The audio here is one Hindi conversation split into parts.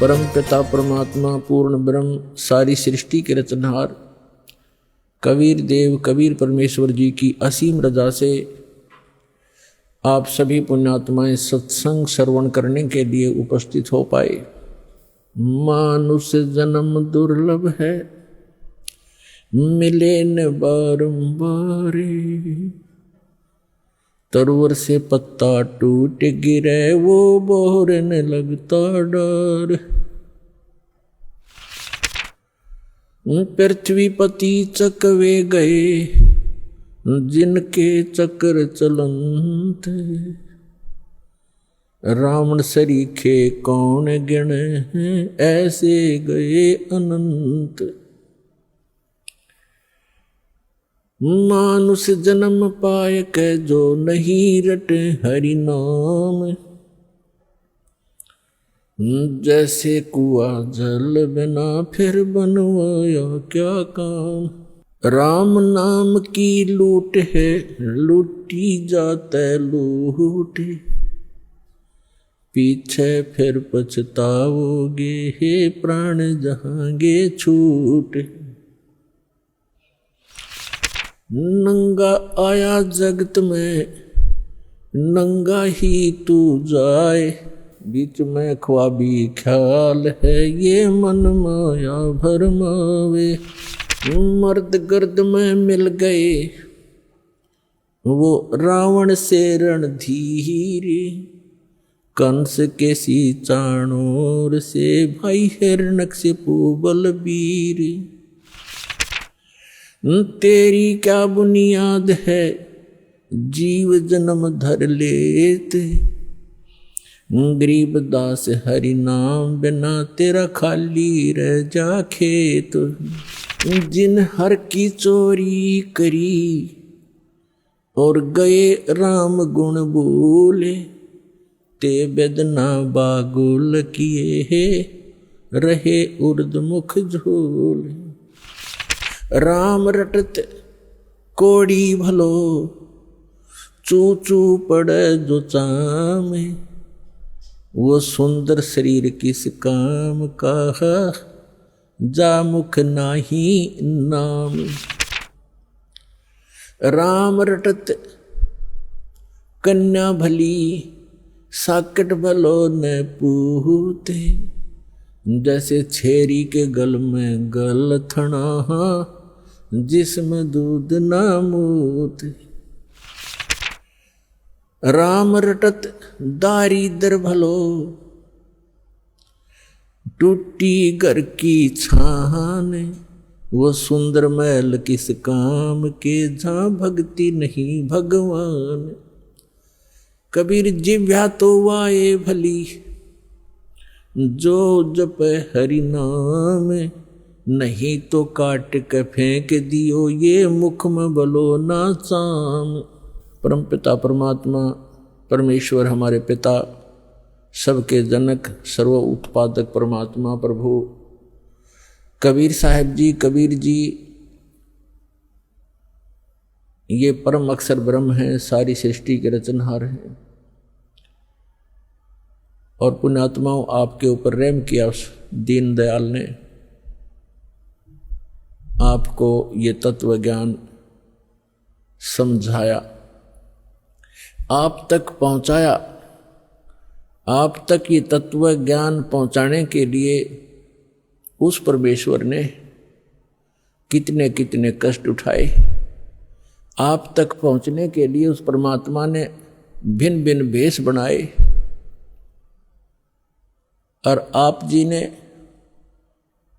परम पिता परमात्मा पूर्ण ब्रह्म सारी सृष्टि के रचनहार कबीर देव कबीर परमेश्वर जी की असीम रजा से आप सभी पुण्यात्माएं सत्संग श्रवण करने के लिए उपस्थित हो पाए। मानुष जन्म दुर्लभ है, मिले न बारंबार, तरवर से पत्ता टूट गिरे वो बोरने लगता डर। पृथ्वीपति चकवे गए जिनके चक्र चलंत, रावण सरीखे कौन गिने ऐसे गए अनंत। मानुष जन्म पाए के जो नहीं रटे हरि नाम, जैसे कुआ जल बिना फिर बनवाया क्या काम। राम नाम की लूट है लूटी जाते लूट, पीछे फिर पछताओगे हे प्राण जहांगे छूट। नंगा आया जगत में नंगा ही तू जाए, बीच में ख्वाबी ख्याल है ये मन माया भरमावे। मर्द गर्द में मिल गए वो रावण से रणधीर, कंस के सी चाणोर से भाई हिरण्यकशिपु बलबीर। तेरी क्या बुनियाद है जीव जन्म धर लेते, गरीब दास हरि नाम बिना तेरा खाली रह जा खेत। जिन हर की चोरी करी और गए राम गुण बोले, ते बेदना बागुल किए है रहे उर्द मुख झोले। राम रटत कोड़ी भलो चू चू पड़े जो चामे, वो सुंदर शरीर किस काम का जा मुख नाही नाम। राम रटत कन्या भली साकट भलो न पूते, जैसे छेरी के गल में गल थना जिसमें दूध ना मूत। राम रटत दारिद्र भलो टूटी घर की छान, वो सुंदर महल किस काम के जहाँ भक्ति नहीं भगवान। कबीर जिव्या तो वाए भली जो जप हरि नाम, नहीं तो काट के फेंक दियो ये मुख में बलो ना चाम। परम पिता परमात्मा परमेश्वर हमारे पिता सबके जनक सर्व उत्पादक परमात्मा प्रभु कबीर साहब जी कबीर जी ये परम अक्षर ब्रह्म है, सारी सृष्टि के रचनहार हैं। और पुण्यात्माओं आपके ऊपर रहम किया उस दीन दयाल ने, आपको ये तत्व ज्ञान समझाया, आप तक पहुंचाया। आप तक ये तत्व ज्ञान पहुंचाने के लिए उस परमेश्वर ने कितने कितने कष्ट उठाए। आप तक पहुंचने के लिए उस परमात्मा ने भिन्न भिन्न भेष बनाए, और आप जी ने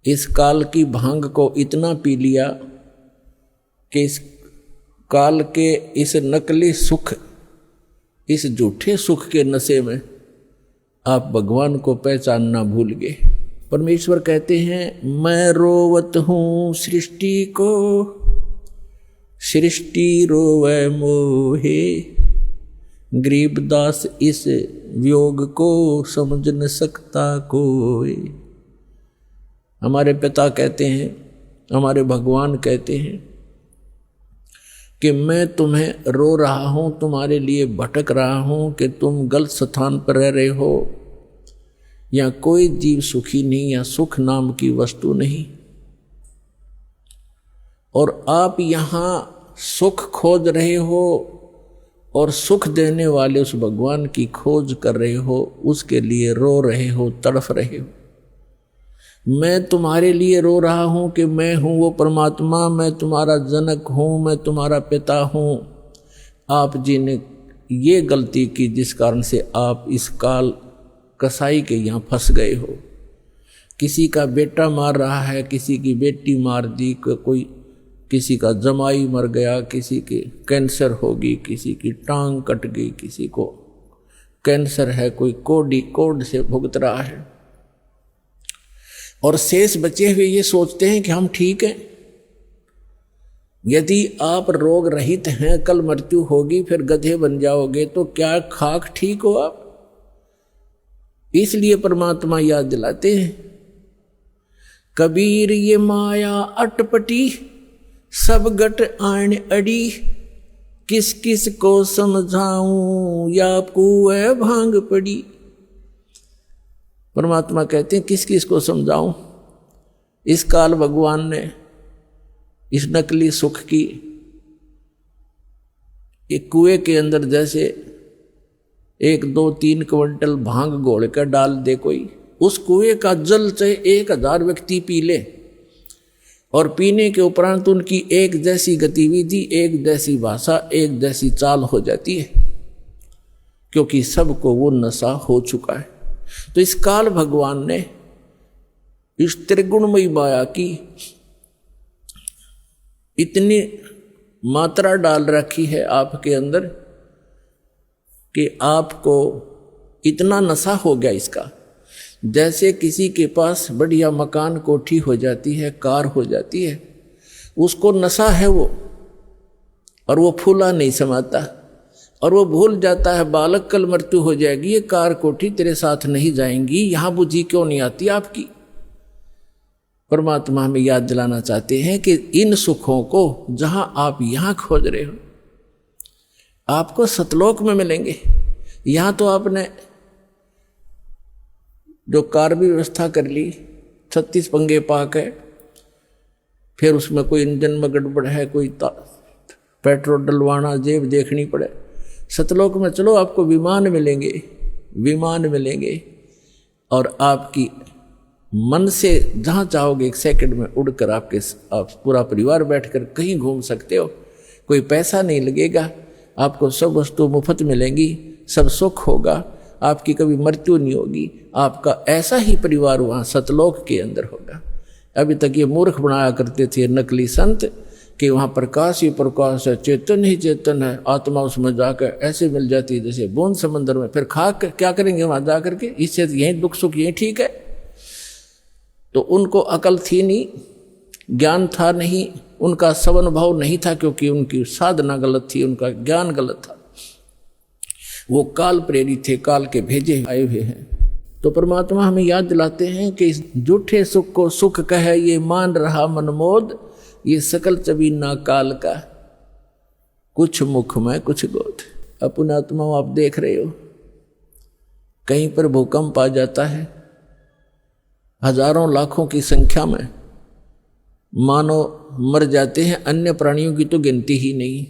इस काल की भांग को इतना पी लिया कि इस काल के इस नकली सुख, इस झूठे सुख के नशे में आप भगवान को पहचानना भूल गए। परमेश्वर कहते हैं मैं रोवत हूँ सृष्टि को, सृष्टि रोवे मोहे, गरीबदास इस वियोग को समझ न सकता कोई। हमारे पिता कहते हैं, हमारे भगवान कहते हैं कि मैं तुम्हें रो रहा हूँ, तुम्हारे लिए भटक रहा हूँ कि तुम गलत स्थान पर रह रहे हो। या कोई जीव सुखी नहीं, या सुख नाम की वस्तु नहीं। और आप यहां सुख खोज रहे हो और सुख देने वाले उस भगवान की खोज कर रहे हो, उसके लिए रो रहे हो, तड़फ रहे हो। मैं तुम्हारे लिए रो रहा हूं कि मैं हूं वो परमात्मा, मैं तुम्हारा जनक हूं, मैं तुम्हारा पिता हूं। आप जी ने ये गलती की जिस कारण से आप इस काल कसाई के यहाँ फंस गए हो। किसी का बेटा मार रहा है, किसी की बेटी मार दी, कोई किसी का जमाई मर गया, किसी के कैंसर होगी, किसी की टांग कट गई, किसी को कैंसर है, कोई कोड से भुगत रहा है। और शेष बचे हुए ये सोचते हैं कि हम ठीक हैं। यदि आप रोग रहित हैं, कल मृत्यु होगी, फिर गधे बन जाओगे, तो क्या खाक ठीक हो आप? इसलिए परमात्मा याद दिलाते हैं, कबीर ये माया अटपटी, सब गट आन अड़ी, किस किस को समझाऊं, या कुएं भांग पड़ी। परमात्मा कहते हैं किस किस को समझाऊं। इस काल भगवान ने इस नकली सुख की एक कुएं के अंदर जैसे 1, 2, 3 क्विंटल भांग घोल कर डाल दे कोई, उस कुएं का जल चाहे 1000 व्यक्ति पी ले, और पीने के उपरांत उनकी एक जैसी गतिविधि, एक जैसी भाषा, एक जैसी चाल हो जाती है, क्योंकि सबको वो नशा हो चुका है। तो इस काल भगवान ने इस त्रिगुणमयी माया की इतनी मात्रा डाल रखी है आपके अंदर कि आपको इतना नशा हो गया इसका। जैसे किसी के पास बढ़िया मकान, कोठी हो जाती है, कार हो जाती है, उसको नशा है वो, और वो फूला नहीं समाता, और वो भूल जाता है बालक कल मृत्यु हो जाएगी, ये कार कोठी तेरे साथ नहीं जाएंगी, यहां बुद्धि क्यों नहीं आती आपकी। परमात्मा हमें याद दिलाना चाहते हैं कि इन सुखों को जहां आप यहां खोज रहे हो, आपको सतलोक में मिलेंगे। यहां तो आपने जो कार भी व्यवस्था कर ली, 36 पंगे पाक है, फिर उसमें कोई इंजन में गड़बड़ है, कोई पेट्रोल डलवाना, जेब देखनी पड़े। सतलोक में चलो आपको विमान मिलेंगे, विमान मिलेंगे, और आपकी मन से जहाँ चाहोगे 1 सेकंड में उड़कर आप पूरा परिवार बैठकर कहीं घूम सकते हो। कोई पैसा नहीं लगेगा, आपको सब वस्तु मुफ्त मिलेंगी, सब सुख होगा, आपकी कभी मृत्यु नहीं होगी। आपका ऐसा ही परिवार वहाँ सतलोक के अंदर होगा। अभी तक ये मूर्ख बनाया करते थे नकली संत कि वहाँ प्रकाश ही प्रकाश है, चेतन ही चेतन है, आत्मा उसमें जाकर ऐसे मिल जाती है जैसे बूंद समंदर में। फिर खाक क्या करेंगे वहाँ जा करके, इससे यहीं दुख सुख यहीं ठीक है। तो उनको अकल थी नहीं, ज्ञान था नहीं, उनका सवनुभव नहीं था, क्योंकि उनकी साधना गलत थी, उनका ज्ञान गलत था। वो काल प्रेरित थे, काल के भेजे आए हुए हैं। तो परमात्मा हमें याद दिलाते हैं कि इस झूठे सुख को सुख कहे ये मान रहा मनमोद, ये सकल चबीना काल का, कुछ मुख में कुछ गोद। अपने आत्मा आप देख रहे हो, कहीं पर भूकंप आ जाता है, हजारों लाखों की संख्या में मानव मर जाते हैं, अन्य प्राणियों की तो गिनती ही नहीं।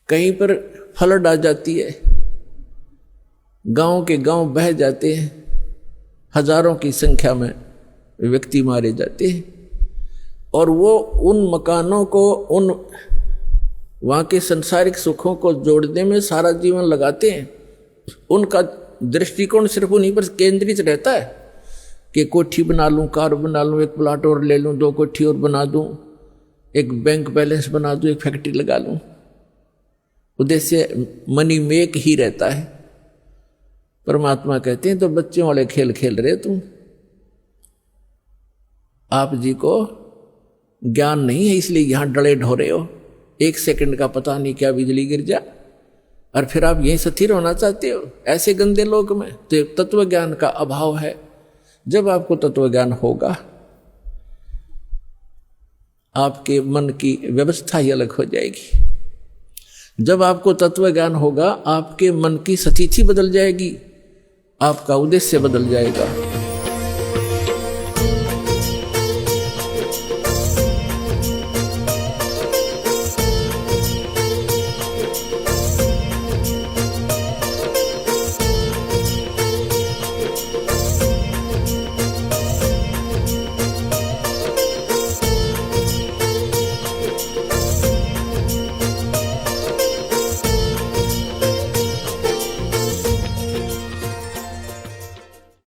कहीं पर फ्लड आ जाती है, गांव के गांव बह जाते हैं, हजारों की संख्या में व्यक्ति मारे जाते हैं, और वो उन मकानों को, उन वहाँ के संसारिक सुखों को जोड़ने में सारा जीवन लगाते हैं। उनका दृष्टिकोण सिर्फ उन्हीं पर केंद्रित रहता है कि कोठी बना लूँ, कार बना लूँ, 1 प्लाट और ले लूँ, 2 कोठी और बना दूँ, एक बैंक बैलेंस बना दूँ, एक फैक्ट्री लगा लूँ। उद्देश्य मनी मेक ही रहता है। परमात्मा कहते हैं तो बच्चों वाले खेल खेल रहे तुम, आप जी को ज्ञान नहीं है, इसलिए यहां डरे ढोरे हो। 1 सेकंड का पता नहीं क्या बिजली गिर जा, और फिर आप यहीं स्थिर होना चाहते हो ऐसे गंदे लोक में। तो तत्व ज्ञान का अभाव है। जब आपको तत्व ज्ञान होगा, आपके मन की व्यवस्था ही अलग हो जाएगी। जब आपको तत्व ज्ञान होगा, आपके मन की स्थिति बदल जाएगी, आपका उद्देश्य बदल जाएगा।